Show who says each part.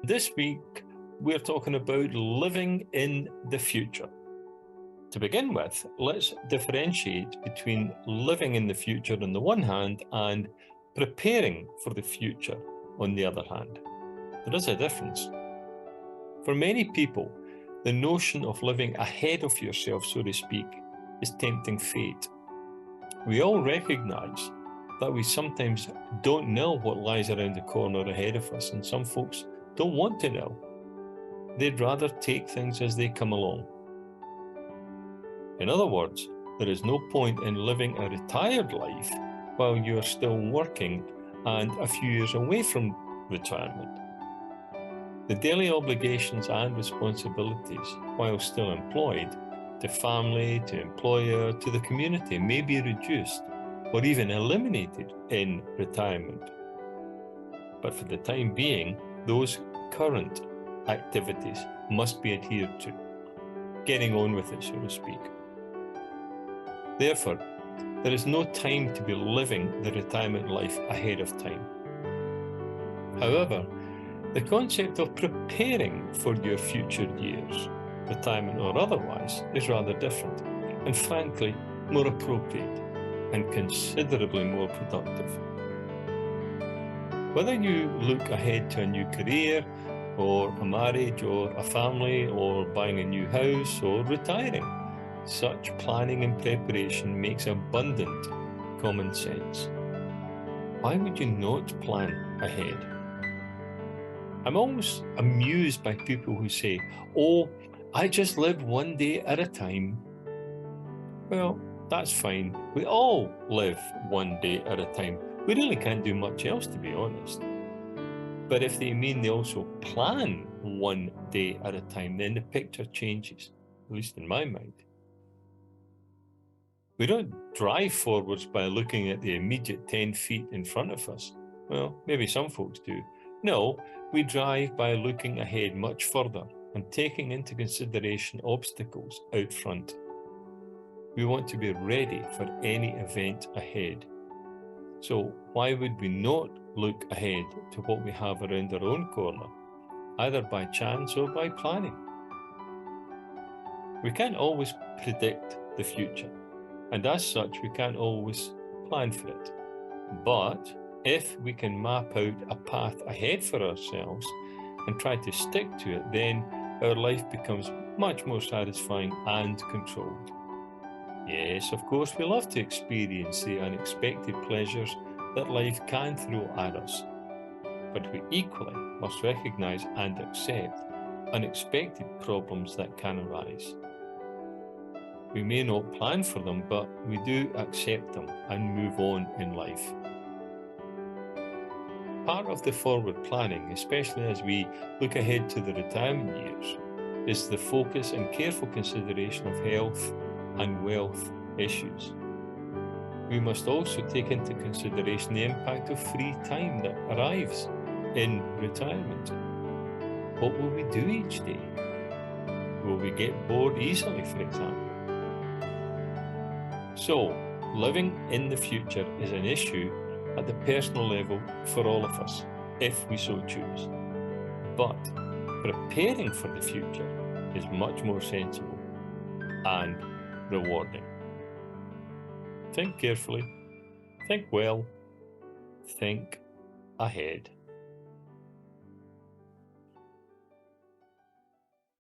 Speaker 1: This week, we're talking about living in the future. To begin with, let's differentiate between living in the future on the one hand and preparing for the future on the other hand. There is a difference. For many people, the notion of living ahead of yourself, so to speak, is tempting fate. We all recognize that we sometimes don't know what lies around the corner ahead of us, and some folks don't want to know. They'd rather take things as they come along. In other words, there is no point in living a retired life while you are still working and a few years away from retirement. The daily obligations and responsibilities, while still employed, to family, to employer, to the community, may be reduced or even eliminated in retirement. But for the time being, those current activities must be adhered to, getting on with it, so to speak. Therefore, there is no time to be living the retirement life ahead of time. However, the concept of preparing for your future years, retirement or otherwise, is rather different and frankly more appropriate and considerably more productive. Whether you look ahead to a new career or a marriage or a family or buying a new house or retiring, such planning and preparation makes abundant common sense. Why would you not plan ahead? I'm always amused by people who say, "Oh, I just live one day at a time." Well, that's fine. We all live one day at a time. We really can't do much else, to be honest. But if they mean they also plan one day at a time, then the picture changes, at least in my mind. We don't drive forwards by looking at the immediate 10 feet in front of us. Well, maybe some folks do. No, we drive by looking ahead much further and taking into consideration obstacles out front. We want to be ready for any event ahead. So why would we not look ahead to what we have around our own corner, either by chance or by planning? We can't always predict the future, and as such, we can't always plan for it. But if we can map out a path ahead for ourselves and try to stick to it, then our life becomes much more satisfying and controlled. Yes, of course, we love to experience the unexpected pleasures that life can throw at us, but we equally must recognize and accept unexpected problems that can arise. We may not plan for them, but we do accept them and move on in life. Part of the forward planning, especially as we look ahead to the retirement years, is the focus and careful consideration of health and wealth issues. We must also take into consideration the impact of free time that arrives in retirement. What will we do each day? Will we get bored easily, for example? So, living in the future is an issue at the personal level for all of us, if we so choose. But preparing for the future is much more sensible and rewarding. Think carefully, think well, think ahead.